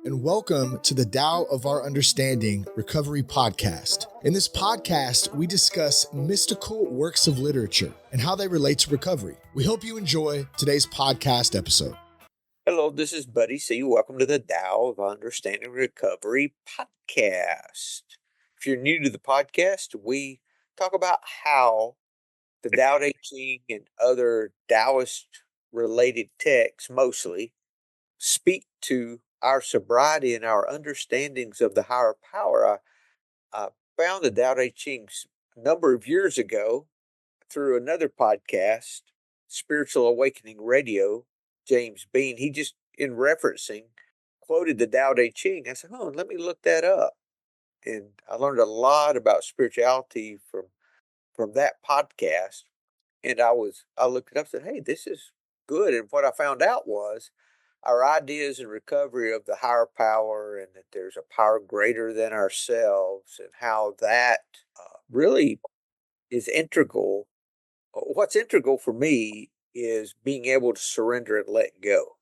and welcome to the Tao of Our Understanding Recovery Podcast. In this podcast, we discuss mystical works of literature and how they relate to recovery. We hope you enjoy today's podcast episode. Hello, this is Buddy C. Welcome to the Tao of Understanding Recovery Podcast. If you're new to the podcast, we talk about how the Tao Te Ching and other Taoist-related texts mostly speak to our sobriety and our understandings of the higher power. I found the Tao Te Ching a number of years ago through another podcast, Spiritual Awakening Radio, James Bean. He just, in referencing, quoted the Tao Te Ching. I said, oh, let me look that up. And I learned a lot about spirituality from that podcast. And I looked it up and said, hey, this is good. And what I found out was our ideas in recovery of the higher power and that there's a power greater than ourselves and how that really is integral. What's integral for me is being able to surrender and let go.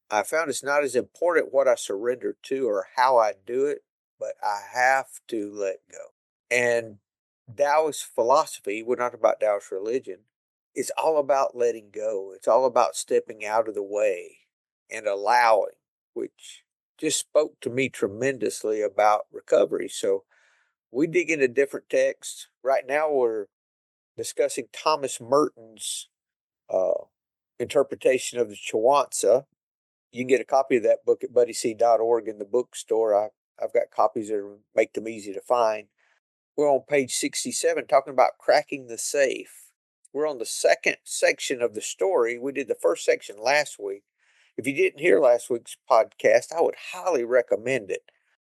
I found it's not as important what I surrender to or how I do it, but I have to let go. And Taoist philosophy, we're not about Taoist religion, it's all about letting go. It's all about stepping out of the way and allowing, which just spoke to me tremendously about recovery. So we dig into different texts. Right now we're discussing Thomas Merton's interpretation of the Chuang Tzu. You can get a copy of that book at buddyc.org in the bookstore. I've got copies that make them easy to find. We're on page 67 talking about cracking the safe. We're on the second section of the story. We did the first section last week. If you didn't hear last week's podcast, I would highly recommend it.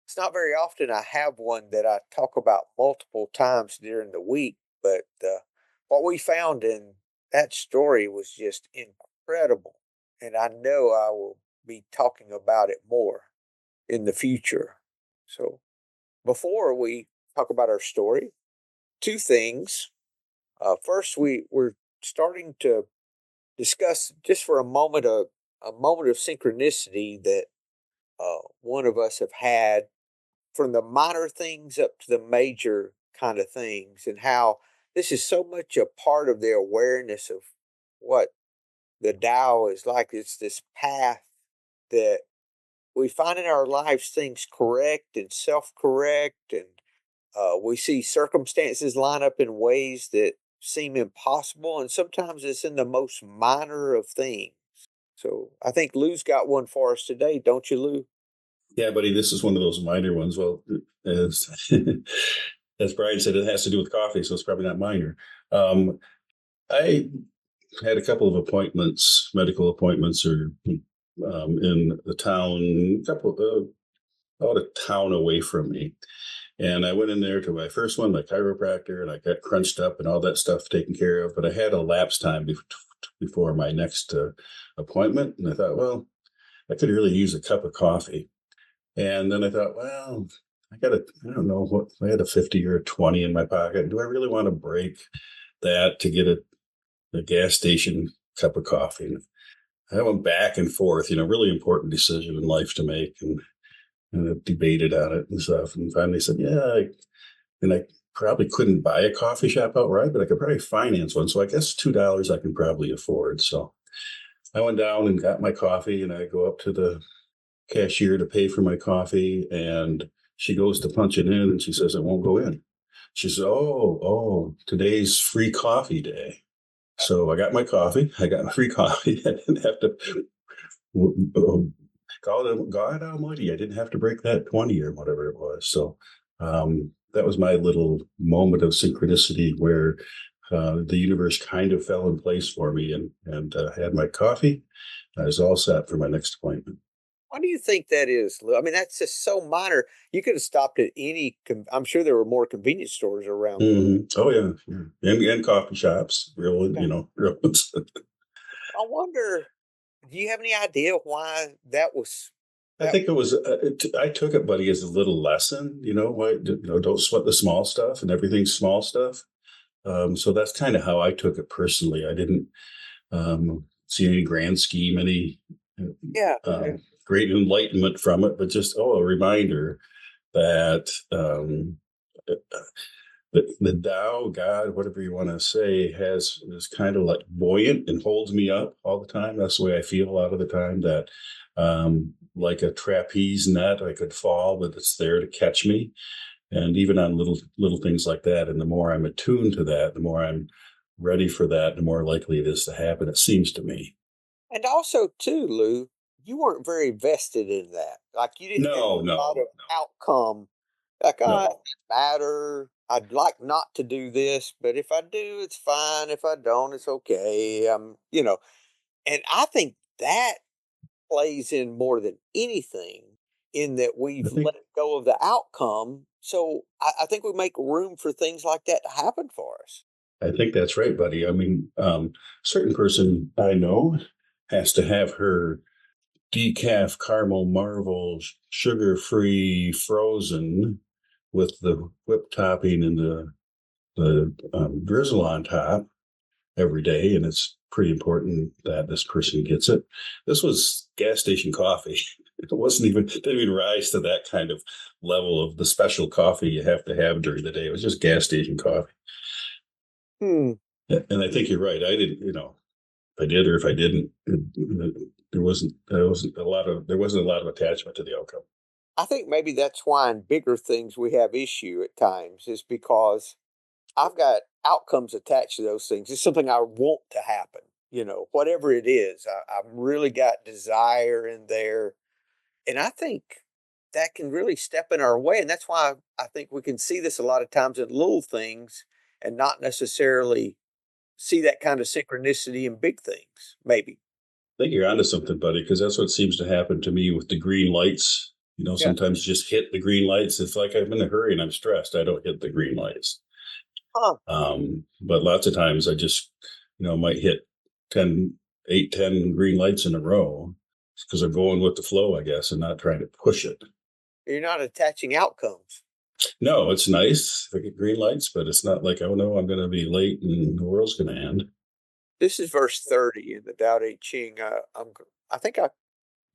It's not very often I have one that I talk about multiple times during the week, but what we found in that story was just incredible. And I know I will be talking about it more in the future. So before we talk about our story, two things. First, we're starting to discuss just for a moment of synchronicity that one of us have had from the minor things up to the major kind of things, and how this is so much a part of the awareness of what the Tao is like. It's this path that we find in our lives things correct and self-correct, and we see circumstances line up in ways that seem impossible, and sometimes it's in the most minor of things. So I think Lou's got one for us today, don't you, Lou? Yeah, buddy, this is one of those minor ones. Well, as as Brian said, it has to do with coffee, so it's probably not minor. I had a couple of appointments, medical appointments, or in the town, about a town away from me. And I went in there to my first one, my chiropractor, and I got crunched up and all that stuff taken care of. But I had a lapse time before my next appointment. And I thought, well, I could really use a cup of coffee. And then I thought, well, I don't know what, I had a 50 or a 20 in my pocket. Do I really want to break that to get a gas station cup of coffee? And I went back and forth, really important decision in life to make. And I debated on it and stuff, and finally said, yeah. I probably couldn't buy a coffee shop outright, but I could probably finance one. So I guess $2 I can probably afford. So I went down and got my coffee, and I go up to the cashier to pay for my coffee, and she goes to punch it in, and she says it won't go in. She says, oh, today's free coffee day. So I got my coffee. I got my free coffee. I didn't have to. God Almighty, I didn't have to break that 20 or whatever it was. So that was my little moment of synchronicity where the universe kind of fell in place for me, and I had my coffee. I was all set for my next appointment. Why do you think that is, Lou? I mean, that's just so minor. You could have stopped at any, I'm sure there were more convenience stores around. Mm-hmm. Oh, yeah. And coffee shops, real. I wonder, do you have any idea why that was? I think it was. I took it, buddy, as a little lesson. Why? Don't sweat the small stuff, and everything's small stuff. So that's kind of how I took it personally. I didn't see any grand scheme, any Yeah. great enlightenment from it, but just a reminder that the Tao, God, whatever you want to say, is kind of like buoyant and holds me up all the time. That's the way I feel a lot of the time. That like a trapeze net, I could fall, but it's there to catch me. And even on little things like that. And the more I'm attuned to that, the more I'm ready for that, the more likely it is to happen. It seems to me. And also, too, Lou, you weren't very vested in that. Like, you didn't have No, a lot no, of outcome. Like, it no. doesn't matter. I'd like not to do this, but if I do, it's fine. If I don't, it's okay. And I think that plays in more than anything in that I we've think let go of the outcome. So I think we make room for things like that to happen for us. I think that's right, buddy. I mean, certain person I know has to have her decaf caramel marvel sugar free frozen with the whipped topping and the drizzle on top every day, and it's pretty important that this person gets it. This was gas station coffee. It didn't even rise to that kind of level of the special coffee you have to have during the day. It was just gas station coffee. Hmm. And I think you're right. I didn't, if I did or if I didn't, there wasn't a lot of attachment to the outcome. I think maybe that's why in bigger things we have issue at times is because I've got outcomes attached to those things. It's something I want to happen, whatever it is. I've really got desire in there. And I think that can really step in our way. And that's why I think we can see this a lot of times in little things and not necessarily see that kind of synchronicity in big things, maybe. I think you're onto something, buddy, because that's what seems to happen to me with the green lights. Yeah. Sometimes just hit the green lights. It's like I'm in a hurry and I'm stressed. I don't hit the green lights. Huh. But lots of times I just, might hit 10, 8, 10 green lights in a row because I'm going with the flow, I guess, and not trying to push it. You're not attaching outcomes. No, it's nice if I get green lights, but it's not like, oh no, I'm going to be late and the world's going to end. This is verse 30 in the Tao Te Ching. I think I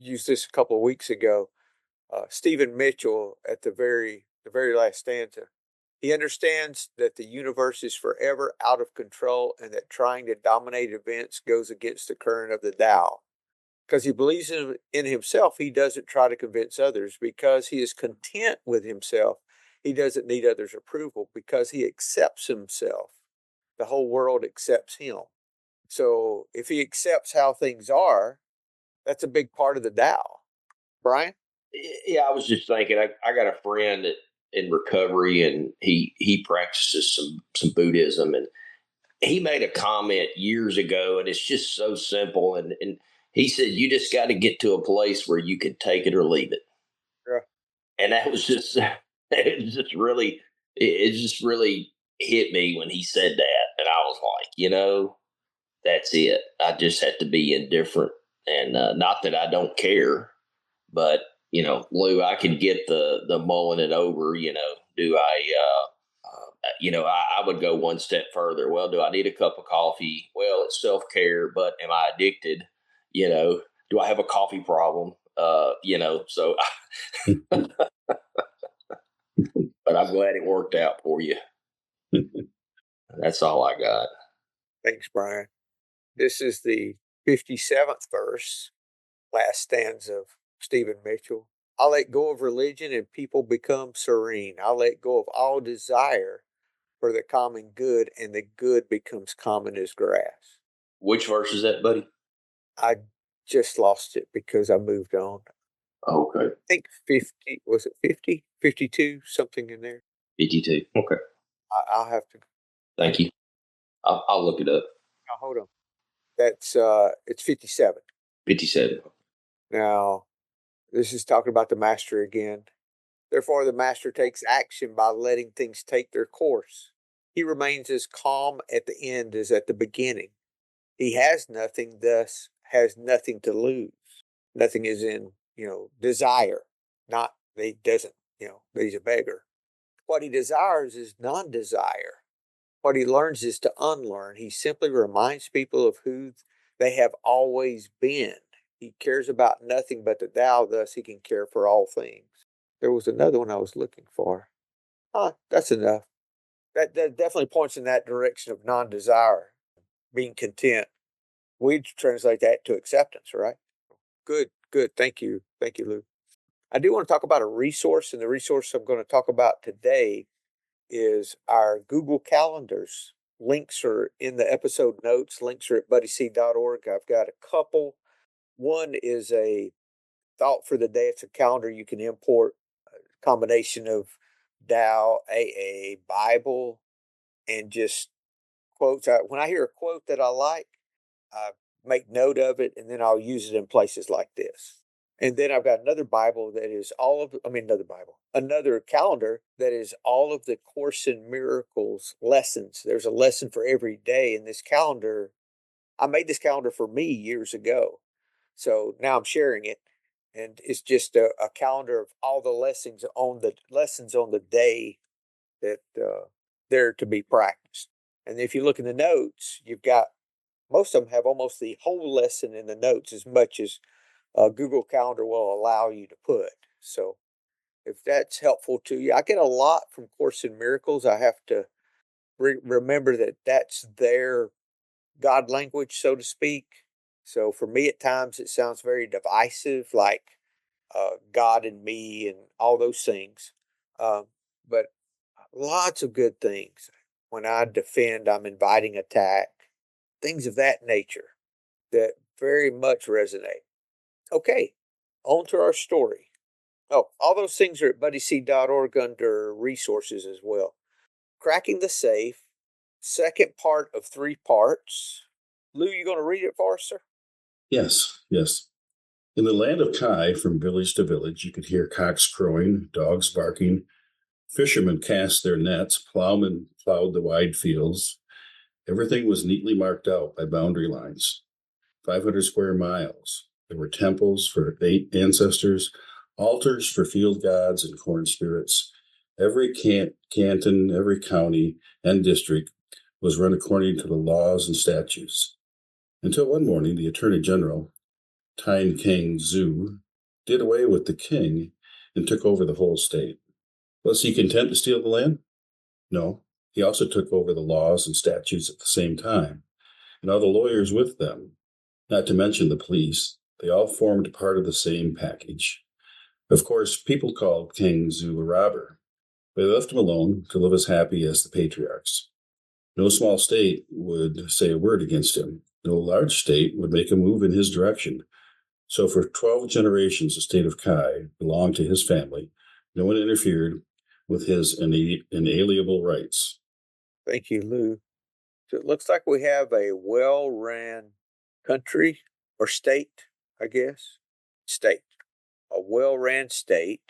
used this a couple of weeks ago. Stephen Mitchell at the very last stanza. He understands that the universe is forever out of control and that trying to dominate events goes against the current of the Tao. Because he believes in himself, he doesn't try to convince others. Because he is content with himself, he doesn't need others' approval. Because he accepts himself, the whole world accepts him. So if he accepts how things are, that's a big part of the Tao. Brian? Yeah, I was just thinking. I got a friend that in recovery, and he practices some Buddhism, and he made a comment years ago, and it's just so simple. And he said, "You just got to get to a place where you can take it or leave it." Yeah. And that was just it just really hit me when he said that, and I was like, that's it. I just had to be indifferent, and not that I don't care, but Lou, I could get the mulling it over. Do I? I would go one step further. Well, do I need a cup of coffee? Well, it's self care, but am I addicted? Do I have a coffee problem? So, but I'm glad it worked out for you. That's all I got. Thanks, Brian. This is the 57th verse, last stanza of Stephen Mitchell. I let go of religion and people become serene. I let go of all desire for the common good, and the good becomes common as grass. Which verse is that, buddy? I just lost it because I moved on. Okay. I think 50, was it 50? 52, something in there. 52. Okay. I'll have to. Thank you. I'll look it up. Now, hold on. It's 57. 57. Now, this is talking about the master again. Therefore, the master takes action by letting things take their course. He remains as calm at the end as at the beginning. He has nothing, thus has nothing to lose. Nothing is in, desire. Not that he doesn't, that he's a beggar. What he desires is non-desire. What he learns is to unlearn. He simply reminds people of who they have always been. He cares about nothing but the Tao, thus he can care for all things. There was another one I was looking for. That's enough. That definitely points in that direction of non-desire, being content. We translate that to acceptance, right? Good, good. Thank you. Thank you, Lou. I do want to talk about a resource, and the resource I'm going to talk about today is our Google Calendars. Links are in the episode notes. Links are at buddyc.org. I've got a couple. One is a thought for the day. It's a calendar you can import, a combination of Tao, AA, Bible, and just quotes. When I hear a quote that I like, I make note of it, and then I'll use it in places like this. And then I've got another Bible that is another calendar that is all of the Course in Miracles lessons. There's a lesson for every day in this calendar. I made this calendar for me years ago. So now I'm sharing it. And it's just a calendar of all the lessons on the day that they're to be practiced. And if you look in the notes, you've got most of them have almost the whole lesson in the notes as much as Google Calendar will allow you to put. So if that's helpful to you, I get a lot from Course in Miracles. I have to remember that that's their God language, so to speak. So for me, at times it sounds very divisive, like God and me and all those things. But lots of good things. When I defend, I'm inviting attack, things of that nature that very much resonate. Okay, on to our story. Oh, all those things are at buddyc.org under resources as well. Cracking the Safe, second part of 3 parts. Lou, you going to read it for us, sir? Yes, yes. In the land of Kai, from village to village, you could hear cocks crowing, dogs barking, fishermen cast their nets, plowmen plowed the wide fields. Everything was neatly marked out by boundary lines. 500 square miles. There were temples for 8 ancestors, altars for field gods and corn spirits. Every canton, every county, and district was run according to the laws and statutes. Until one morning, the Attorney General, Chuang Tzu, did away with the king and took over the whole state. Was he content to steal the land? No. He also took over the laws and statutes at the same time, and all the lawyers with them, not to mention the police. They all formed part of the same package. Of course, people called King Tzu a robber, but they left him alone to live as happy as the patriarchs. No small state would say a word against him. No large state would make a move in his direction. So for 12 generations, the state of Kai belonged to his family. No one interfered with his inalienable rights. Thank you, Lou. So it looks like we have a well-ran country or state, I guess. State. A well-ran state.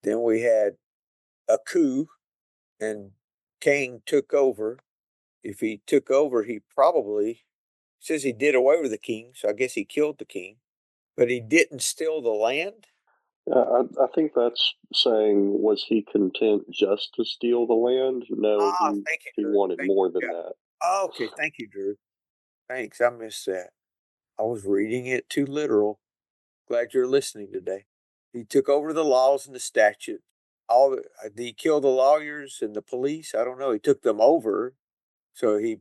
Then we had a coup, and King took over. If he took over, he probably says he did away with the king, so I guess he killed the king, but he didn't steal the land. I think that's saying, was he content just to steal the land? No, Thank you, he Drew. wanted Thank more you. than Yeah. that. Okay, thank you, Drew. Thanks, I missed that. I was reading it too literal. Glad you're listening today. He took over the laws and the statute. Did he kill the lawyers and the police? I don't know. He took them over, so he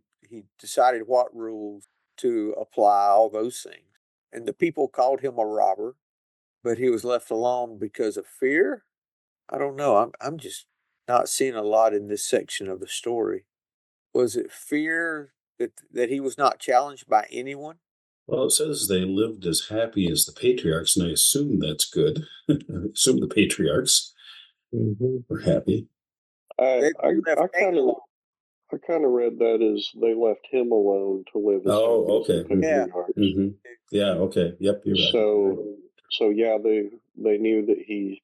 decided what rules to apply, all those things. And the people called him a robber, but he was left alone because of fear. I don't know. I'm just not seeing a lot in this section of the story. Was it fear that he was not challenged by anyone? Well, it says they lived as happy as the patriarchs, and I assume that's good. I assume the patriarchs were happy. I They left King alone. kind of read that as they left him alone to live as happy as the Yeah. patriarchs. Yeah, okay. Yep, you're right. So yeah, they knew that he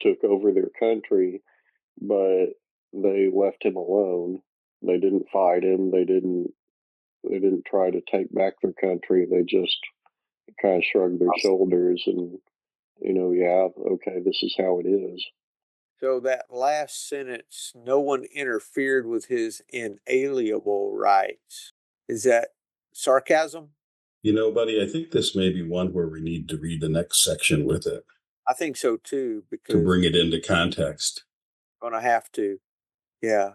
took over their country, but they left him alone. They didn't fight him. They didn't try to take back their country. They just kind of shrugged their shoulders and, yeah, okay, this is how it is. So that last sentence, no one interfered with his inalienable rights. Is that sarcasm? You know, buddy, I think this may be one where we need to read the next section with it I think so too, to because bring it into context. I'm going to have to. Yeah.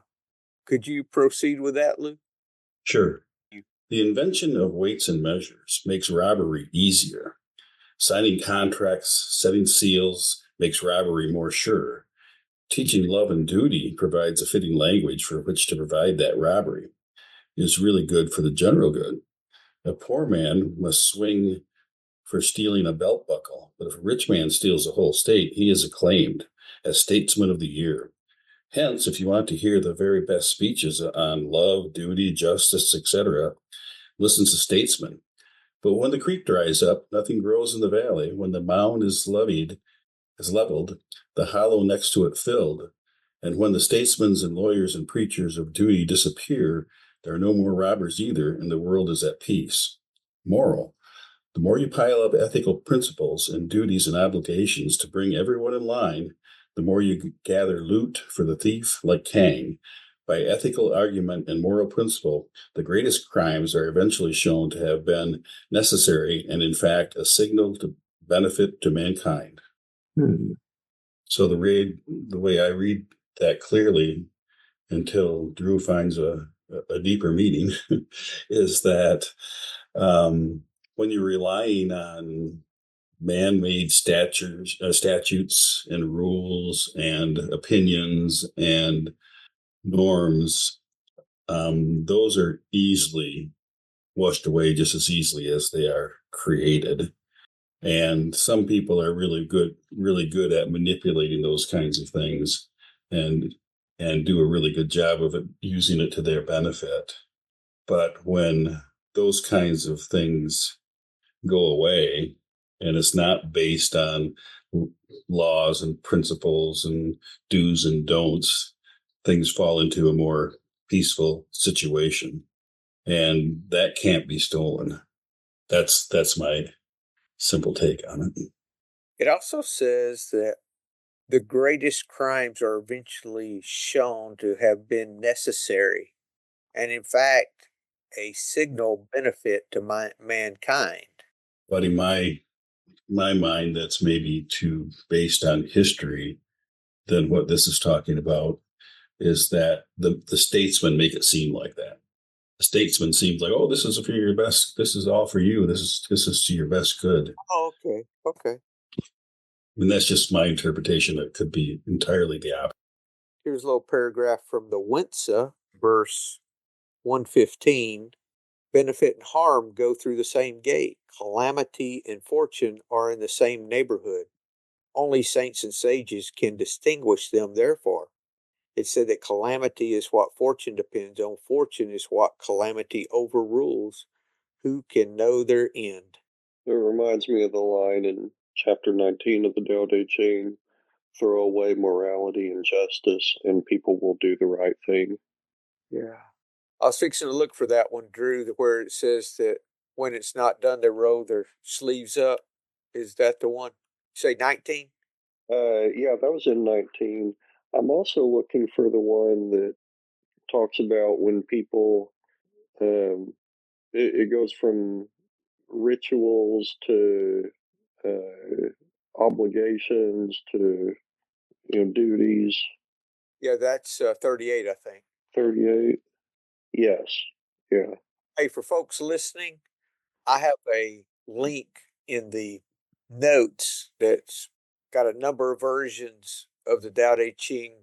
Could you proceed with that, Lou? Sure. You- The invention of weights and measures makes robbery easier. Signing contracts, setting seals makes robbery more sure. Teaching love and duty provides a fitting language for which to provide that robbery. It is really good for the general good. A poor man must swing for stealing a belt buckle, but if a rich man steals a whole state, he is acclaimed as statesman of the year. Hence, if you want to hear the very best speeches on love, duty, justice, etc., listen to statesmen. But when the creek dries up, nothing grows in the valley. When the mound is leveled, the hollow next to it filled. And when the statesmen and lawyers and preachers of duty disappear, there are no more robbers either, and the world is at peace. Moral: the more you pile up ethical principles and duties and obligations to bring everyone in line, the more you gather loot for the thief like Cain. By ethical argument and moral principle, the greatest crimes are eventually shown to have been necessary and, in fact, a signal to benefit to mankind. So the way I read that clearly, until Drew finds a deeper meaning, is that when you're relying on man-made statutes and rules and opinions and norms, those are easily washed away just as easily as they are created. And some people are really good at manipulating those kinds of things and do a really good job of it, using it to their benefit. But when those kinds of things go away and it's not based on laws and principles and do's and don'ts, things fall into a more peaceful situation. And that can't be stolen. That's my simple take on it. It also says that the greatest crimes are eventually shown to have been necessary and, in fact, a signal benefit to mankind. But in my mind, that's maybe too based on history than what this is talking about, is that the statesmen make it seem like that. The statesman seems like, oh, this is for your best. This is all for you. This is to your best good. Oh, okay. Okay. And that's just my interpretation. It could be entirely the opposite. Here's a little paragraph from the Winsa, verse 115. Benefit and harm go through the same gate. Calamity and fortune are in the same neighborhood. Only saints and sages can distinguish them, therefore. It said that calamity is what fortune depends on. Fortune is what calamity overrules. Who can know their end? It reminds me of the line in chapter 19 of the Tao Te Ching: throw away morality and justice, and people will do the right thing. Yeah. I was fixing to look for that one, Drew, where it says that when it's not done, they roll their sleeves up. Is that the one? Say 19? Yeah, that was in 19. I'm also looking for the one that talks about when people, um, it goes from rituals to obligations to duties. Yeah, that's 38, I think. 38. Yes. Yeah. Hey, for folks listening, I have a link in the notes that's got a number of versions of the Tao Te Ching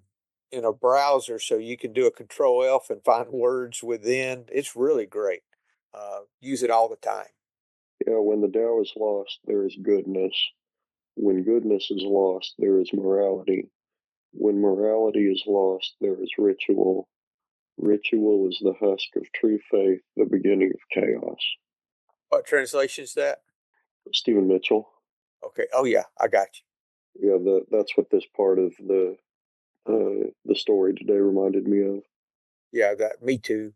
in a browser, so you can do a Control F and find words within. It's really great. Use it all the time. Yeah. When the Tao is lost, there is goodness. When goodness is lost, there is morality. When morality is lost, there is ritual. Ritual is the husk of true faith, the beginning of chaos. What translation is that? Stephen Mitchell. Okay. Oh yeah, I got you. Yeah, that's what this part of the story today reminded me of. Yeah, that me too.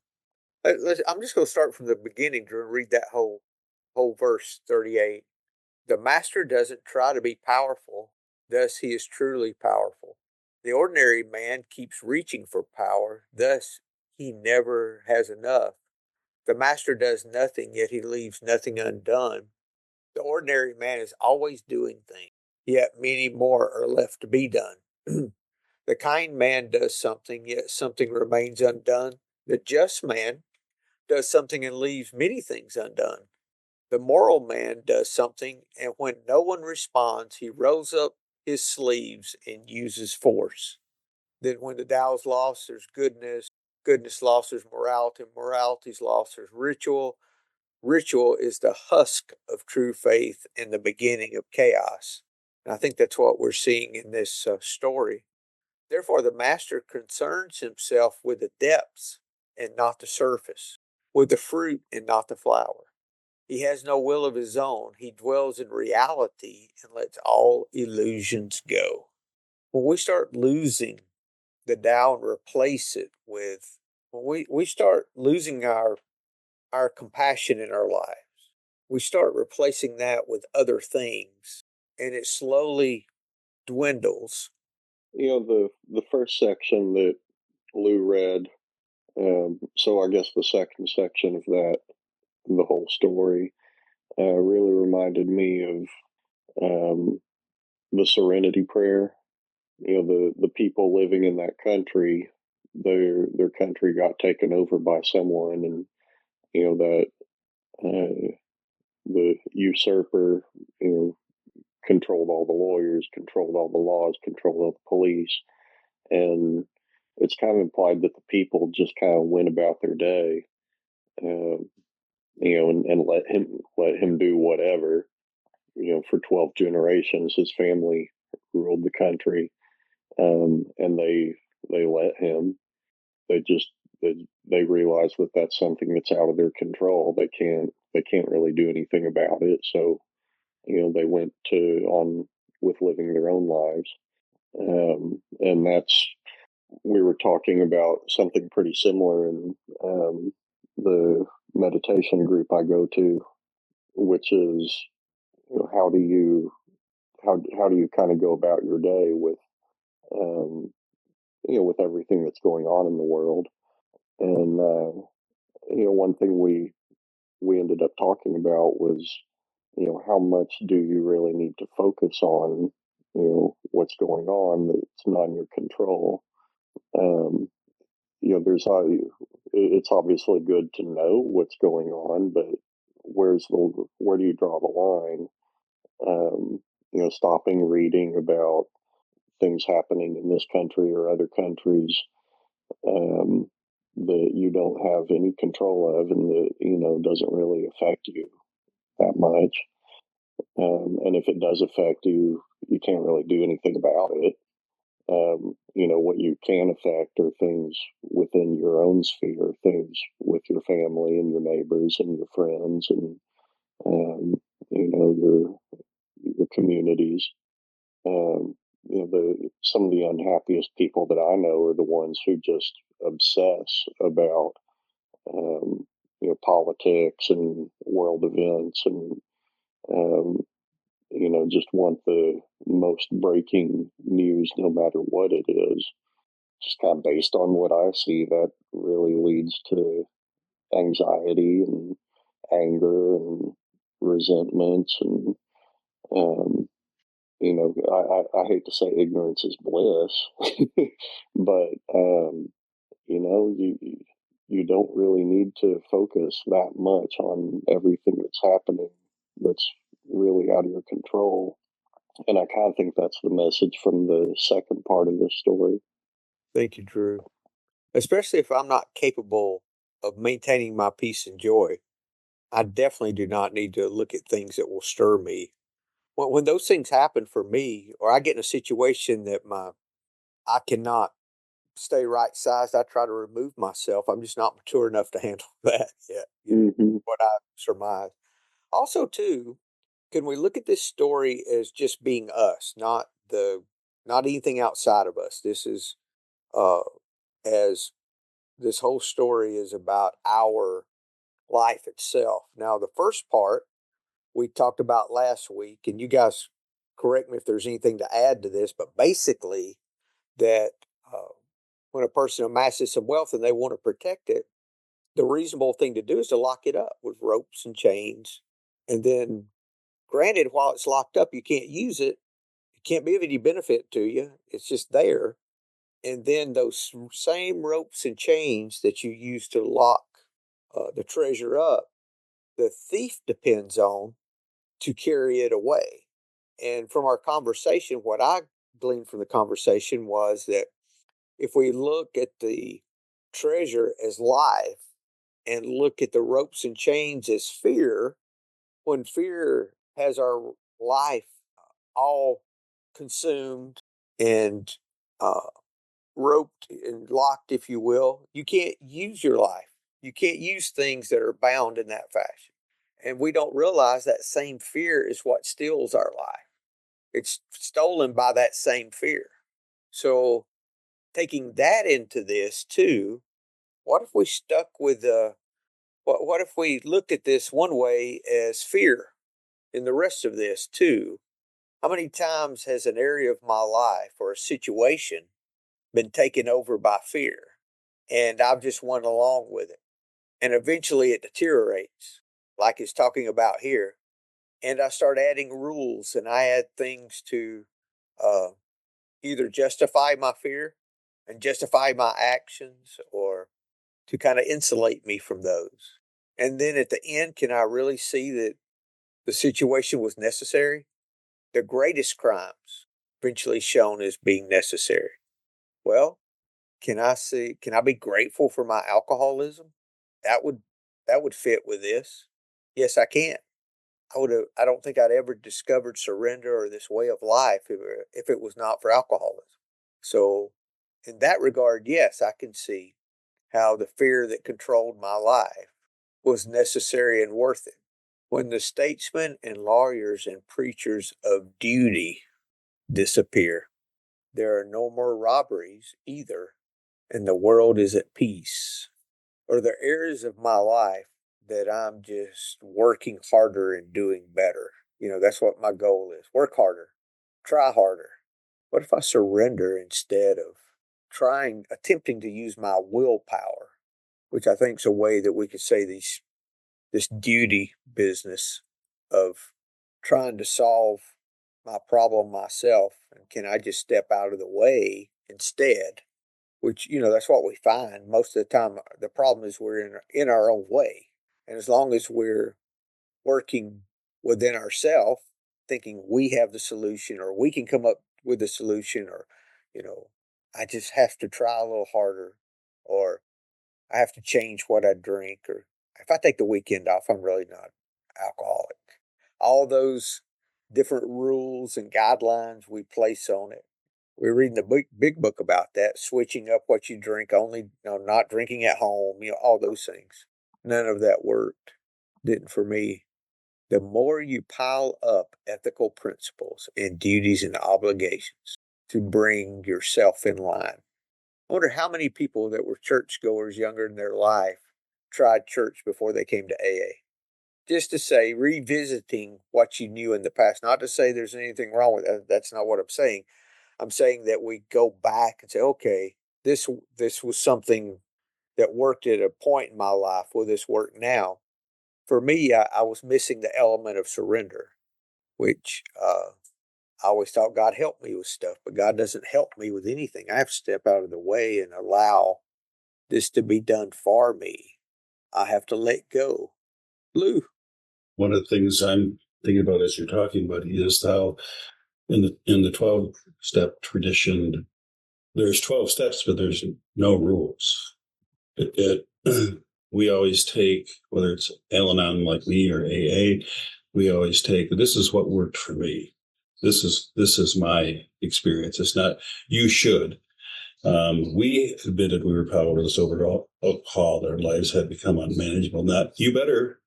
I'm just going to start from the beginning, Drew, and read that whole verse 38. The master doesn't try to be powerful, thus he is truly powerful. The ordinary man keeps reaching for power, thus he never has enough. The master does nothing, yet he leaves nothing undone. The ordinary man is always doing things, yet many more are left to be done. The kind man does something, yet something remains undone. The just man does something and leaves many things undone. The moral man does something, and when no one responds, he rolls up his sleeves and uses force. Then, when the Tao's lost, there's goodness. Goodness lost, there's morality. Morality's lost, there's ritual. Ritual is the husk of true faith and the beginning of chaos. And I think that's what we're seeing in this story. Therefore, the master concerns himself with the depths and not the surface, with the fruit and not the flower. He has no will of his own. He dwells in reality and lets all illusions go. When we start losing the Tao and replace it with, when we start losing our compassion in our lives, we start replacing that with other things, and it slowly dwindles. The first section that Lou read, so I guess the second section of that, the whole story, really reminded me of the Serenity Prayer. The people living in that country, their country got taken over by someone, and that the usurper, controlled all the lawyers, controlled all the laws, controlled all the police, and it's kind of implied that the people just kind of went about their day, uh, and let him do whatever. For 12 generations, his family ruled the country, and they let him. They just they realize that that's something that's out of their control. They can't really do anything about it. So they went on with living their own lives, and that's we were talking about something pretty similar in the meditation group I go to, which is how do you kind of go about your day with um, with everything that's going on in the world. And one thing we ended up talking about was how much do you really need to focus on what's going on that's not in your control. um, it's obviously good to know what's going on, but where do you draw the line? Stopping reading about things happening in this country or other countries, um, that you don't have any control of, and that doesn't really affect you that much. And if it does affect you, you can't really do anything about it. What you can affect are things within your own sphere, things with your family and your neighbors and your friends, and your communities. Some of the unhappiest people that I know are the ones who just obsess about politics and world events, and um, just want the most breaking news, no matter what it is. Just kind of based on what I see, that really leads to anxiety and anger and resentments, and um, I hate to say ignorance is bliss, but you don't really need to focus that much on everything that's happening that's really out of your control. And I kind of think that's the message from the second part of this story. Thank you, Drew. Especially if I'm not capable of maintaining my peace and joy, I definitely do not need to look at things that will stir me. When those things happen for me, or I get in a situation that I cannot stay right sized, I try to remove myself. I'm just not mature enough to handle that yet. Hmm. What I surmise. Also, too, can we look at this story as just being us, not anything outside of us? This is uh, as this whole story is about our life itself. Now, the first part we talked about last week, and you guys correct me if there's anything to add to this, but basically that when a person amasses some wealth and they want to protect it, the reasonable thing to do is to lock it up with ropes and chains. And then, granted, while it's locked up, you can't use it. It can't be of any benefit to you. It's just there. And then those same ropes and chains that you use to lock the treasure up, the thief depends on to carry it away. And from our conversation, what I gleaned from the conversation was that if we look at the treasure as life and look at the ropes and chains as fear, when fear has our life all consumed and roped and locked, if you will, you can't use your life. You can't use things that are bound in that fashion. And we don't realize that same fear is what steals our life. It's stolen by that same fear. So, taking that into this too, what if we stuck with what if we looked at this one way as fear in the rest of this too? How many times has an area of my life or a situation been taken over by fear and I've just went along with it? And eventually it deteriorates, like it's talking about here. And I start adding rules and I add things to uh, either justify my fear and justify my actions or to kind of insulate me from those. And then at the end, can I really see that the situation was necessary? The greatest crimes eventually shown as being necessary. Well, can I be grateful for my alcoholism? That would that would fit with this. Yes, I can. I don't think I'd ever discovered surrender or this way of life if it was not for alcoholism. So in that regard, yes, I can see how the fear that controlled my life was necessary and worth it. When the statesmen and lawyers and preachers of duty disappear, there are no more robberies either, and the world is at peace. Or the areas of my life that I'm just working harder and doing better. That's what my goal is. Work harder, try harder. What if I surrender instead of attempting to use my willpower, which I think is a way that we could say this duty business of trying to solve my problem myself, and can I just step out of the way instead? Which, that's what we find most of the time. The problem is we're in our own way. And as long as we're working within ourselves, thinking we have the solution or we can come up with the solution, or, you know, I just have to try a little harder, or I have to change what I drink, or if I take the weekend off, I'm really not alcoholic. All those different rules and guidelines we place on it. We're reading the big book about that, switching up what you drink, only not drinking at home, all those things. None of that worked. Didn't for me. The more you pile up ethical principles and duties and obligations to bring yourself in line. I wonder how many people that were churchgoers younger in their life tried church before they came to AA. Just to say, revisiting what you knew in the past. Not to say there's anything wrong with that. That's not what I'm saying. I'm saying that we go back and say, okay, this was something that worked at a point in my life. Will this work now? For me, I was missing the element of surrender, which I always thought God helped me with stuff, but God doesn't help me with anything. I have to step out of the way and allow this to be done for me. I have to let go. Lou. One of the things I'm thinking about as you're talking about is how in the 12-step tradition, there's 12 steps, but there's no rules. We always take, whether it's Al-Anon like me or AA, we always take, this is what worked for me. This is my experience. It's not, you should. We admitted we were powerless over alcohol. Our lives had become unmanageable. Not, you better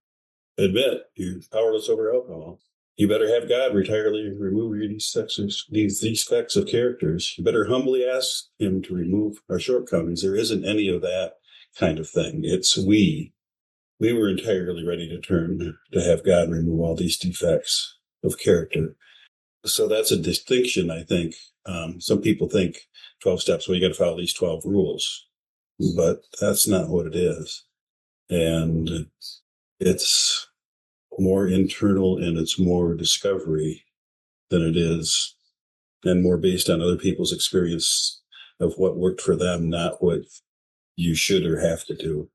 admit you're powerless over alcohol. You better have God entirely remove these defects of characters. You better humbly ask him to remove our shortcomings. There isn't any of that kind of thing. It's we were entirely ready to have God remove all these defects of character. So that's a distinction, I think. Some people think 12 steps, well, you got to follow these 12 rules, but that's not what it is. And it's more internal and it's more discovery than it is, and more based on other people's experience of what worked for them, not what you should or have to do.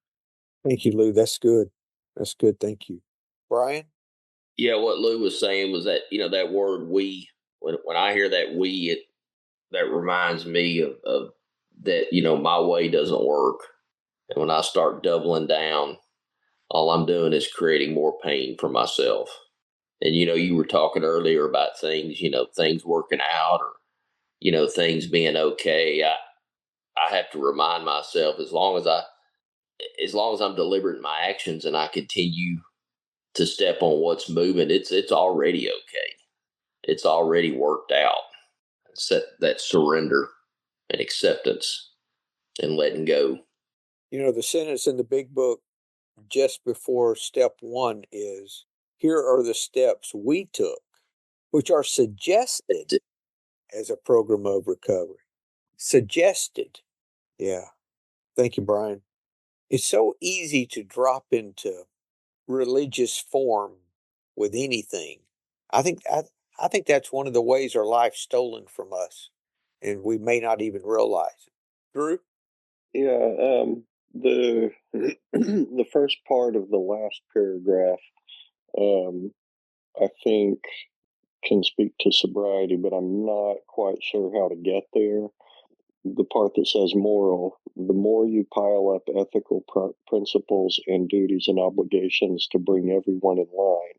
Thank you, Lou. That's good. That's good. Thank you. Brian? Yeah, what Lou was saying was that, that word we, when I hear that we, that reminds me of that, my way doesn't work. And when I start doubling down, all I'm doing is creating more pain for myself. And, you were talking earlier about things, things working out, or, things being okay. I have to remind myself, as long as I'm deliberate in my actions and I continue to step on what's moving, it's already okay. It's already worked out. Set that surrender and acceptance and letting go. The sentence in the big book just before step 1 is, here are the steps we took, which are suggested as a program of recovery. Suggested. Yeah. Thank you, Brian. It's so easy to drop into religious form with anything. I think that's one of the ways our life's stolen from us, and we may not even realize it. Drew? Yeah, the the first part of the last paragraph, um, I think, can speak to sobriety, but I'm not quite sure how to get there. The part that says moral, the more you pile up ethical principles and duties and obligations to bring everyone in line,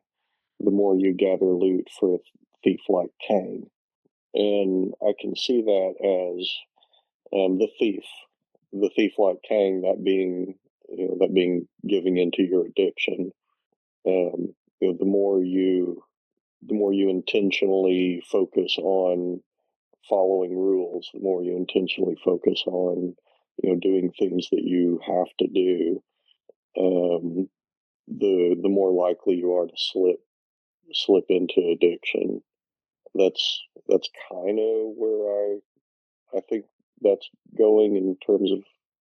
the more you gather loot for a thief like Cain. And I can see that as the thief like Cain, that being giving into your addiction. The more you intentionally focus on following rules, the more you intentionally focus on doing things that you have to do, um, the more likely you are to slip into addiction. That's kind of where I think that's going in terms of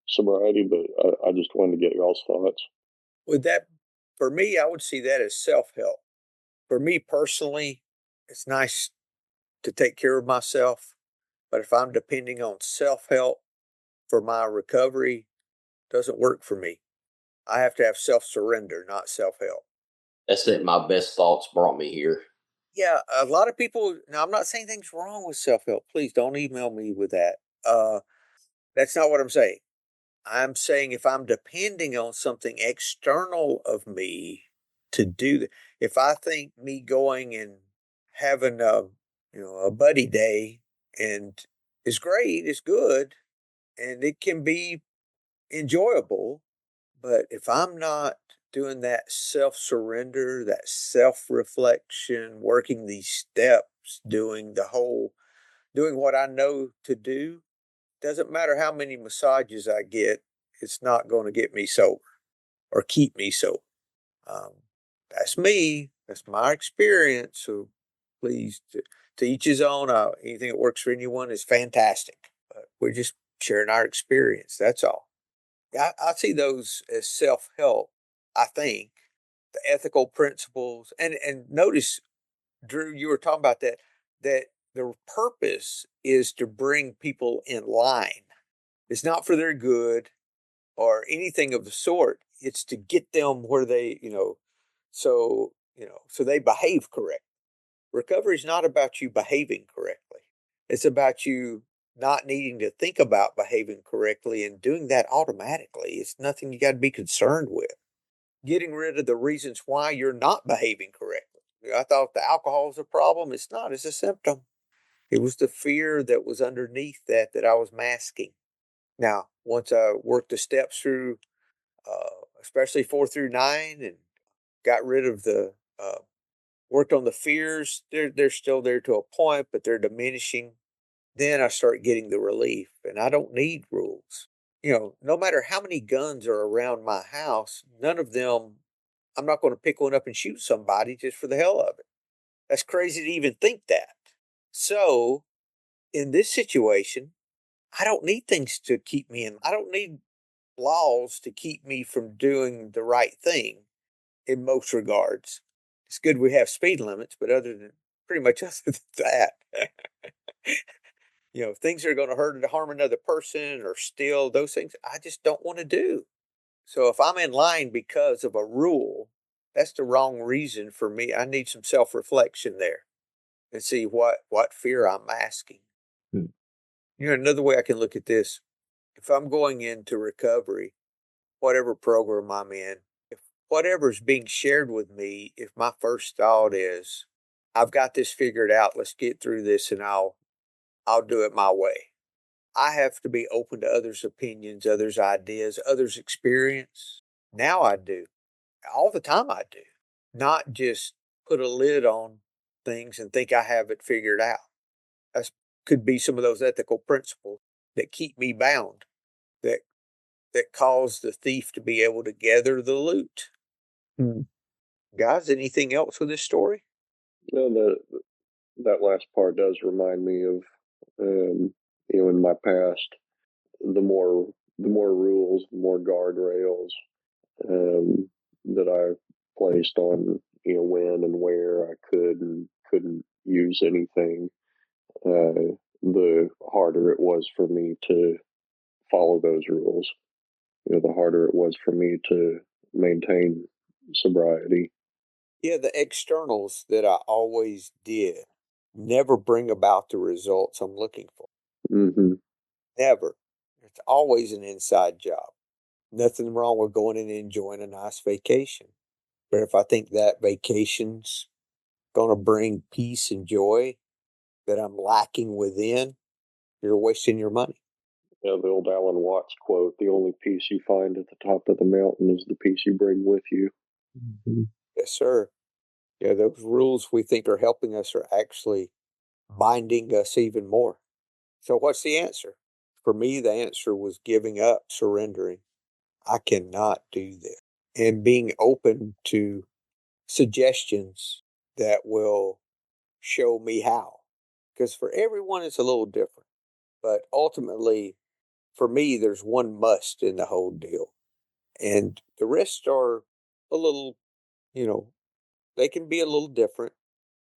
sobriety, but I just wanted to get y'all's thoughts. With that, for me, I would see that as self help. For me personally, it's nice to take care of myself, but if I'm depending on self help for my recovery, it doesn't work for me. I have to have self surrender, not self help. That's it. My best thoughts brought me here. Yeah, a lot of people. Now, I'm not saying things wrong with self help. Please don't email me with that. That's not what I'm saying. I'm saying if I'm depending on something external of me to do that, if I think me going and having a buddy day and is great, it's good, and it can be enjoyable, but if I'm not doing that self surrender, that self reflection, working these steps, doing what I know to do, doesn't matter how many massages I get, it's not going to get me sober or keep me sober. Um, that's me. That's my experience. So please, to each his own. Anything that works for anyone is fantastic. But we're just sharing our experience. That's all. I see those as self help. I think the ethical principles, and notice, Drew, you were talking about that the purpose is to bring people in line. It's not for their good or anything of the sort. It's to get them where they, so they behave correctly. Recovery is not about you behaving correctly. It's about you not needing to think about behaving correctly and doing that automatically. It's nothing you got to be concerned with. Getting rid of the reasons why you're not behaving correctly. I thought the alcohol was a problem. It's not, it's a symptom. It was the fear that was underneath that I was masking. Now, once I worked the steps through, especially 4 through 9, and got rid of worked on the fears, they're still there to a point, but they're diminishing. Then I start getting the relief, and I don't need rules. No matter how many guns are around my house, none of them, I'm not going to pick one up and shoot somebody just for the hell of it. That's crazy to even think that. So, in this situation, I don't need things to keep me in. I don't need laws to keep me from doing the right thing in most regards. It's good we have speed limits, but other than pretty much other than that, things that are going to hurt or harm another person or steal, those things I just don't want to do. So if I'm in line because of a rule, that's the wrong reason for me. I need some self-reflection there and see what fear I'm masking. Hmm. Another way I can look at this, if I'm going into recovery, whatever program I'm in, if whatever's being shared with me, if my first thought is, I've got this figured out, let's get through this and I'll do it my way. I have to be open to others' opinions, others' ideas, others' experience. Now I do. All the time I do. Not just put a lid on things and think I have it figured out. That could be some of those ethical principles that keep me bound, that cause the thief to be able to gather the loot. Guys, anything else with this story? No, that last part does remind me of, in my past, the more rules, the more guardrails that I placed on, when and where I could and couldn't use anything, the harder it was for me to follow those rules. The harder it was for me to maintain sobriety. Yeah, the externals that I always did never bring about the results I'm looking for. Hmm. Never. It's always an inside job. Nothing wrong with going and enjoying a nice vacation. But if I think that vacation's going to bring peace and joy that I'm lacking within, you're wasting your money. The old Alan Watts quote: "The only peace you find at the top of the mountain is the peace you bring with you." Yes, sir. Yeah, those rules we think are helping us are actually binding us even more. So, what's the answer? For me, the answer was giving up, surrendering. I cannot do this. And being open to suggestions that will show me how. Because for everyone, it's a little different. But ultimately, for me, there's one must in the whole deal. And the rest are a little, you know, they can be a little different.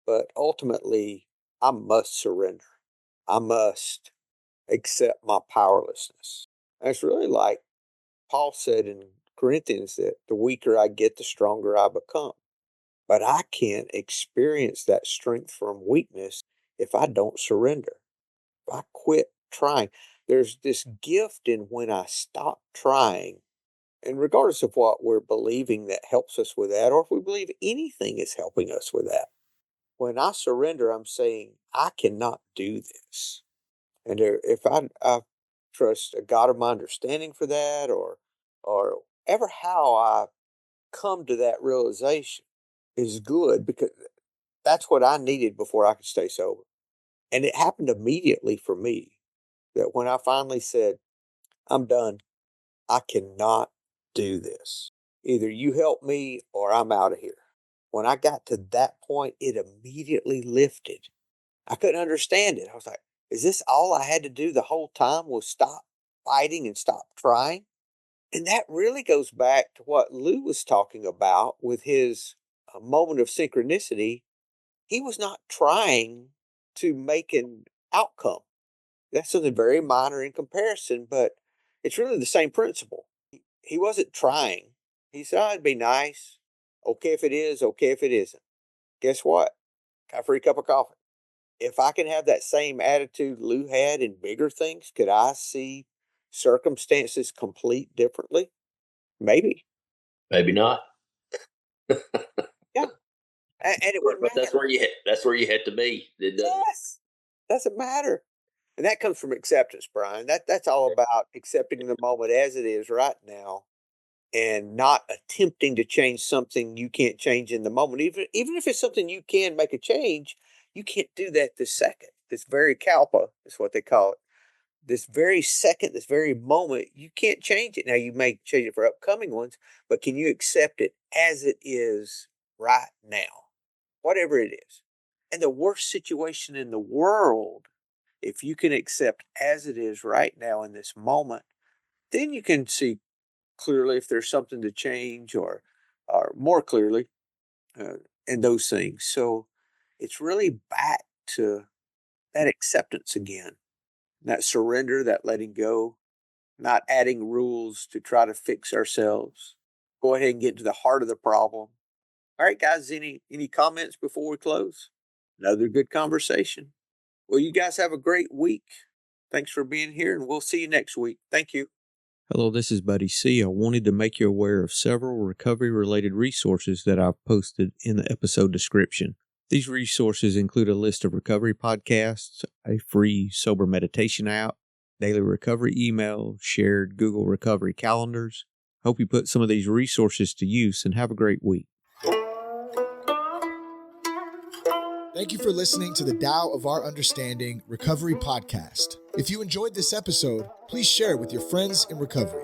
But ultimately, I must surrender. I must accept my powerlessness. And it's really like Paul said in Corinthians that the weaker I get, the stronger I become. But I can't experience that strength from weakness if I don't surrender. If I quit trying, there's this gift in when I stop trying. And regardless of what we're believing that helps us with that, or if we believe anything is helping us with that, when I surrender, I'm saying, I cannot do this. And if I trust a God of my understanding for that, or ever how I come to that realization is good because that's what I needed before I could stay sober. And it happened immediately for me that when I finally said, I'm done, I cannot do this. Either you help me or I'm out of here. When I got to that point, it immediately lifted. I couldn't understand it. I was like, is this all I had to do the whole time was stop fighting and stop trying? And that really goes back to what Lou was talking about with his moment of synchronicity. He was not trying to make an outcome. That's something very minor in comparison, but it's really the same principle. He wasn't trying. He said, oh, it'd be nice. Okay if it is, okay if it isn't. Guess what? Got a free cup of coffee. If I can have that same attitude Lou had in bigger things, could I see circumstances complete differently? Maybe. Maybe not. Yeah. And it wouldn't But that's matter. where you had to be. It doesn't. Yes. Doesn't matter. And that comes from acceptance, Brian. That's all about accepting the moment as it is right now and not attempting to change something you can't change in the moment. Even if it's something you can make a change, you can't do that this second. This very kalpa is what they call it. This very second, this very moment, you can't change it. Now you may change it for upcoming ones, but can you accept it as it is right now? Whatever it is. And the worst situation in the world, if you can accept as it is right now in this moment, then you can see clearly if there's something to change, or more clearly, and those things. So it's really back to that acceptance again, that surrender, that letting go, not adding rules to try to fix ourselves. Go ahead and get to the heart of the problem. All right, guys, any comments before we close? Another good conversation. Well, you guys have a great week. Thanks for being here, and we'll see you next week. Thank you. Hello, this is Buddy C. I wanted to make you aware of several recovery-related resources that I've posted in the episode description. These resources include a list of recovery podcasts, a free sober meditation app, daily recovery email, shared Google recovery calendars. Hope you put some of these resources to use and have a great week. Thank you for listening to the Tao of Our Understanding Recovery Podcast. If you enjoyed this episode, please share it with your friends in recovery.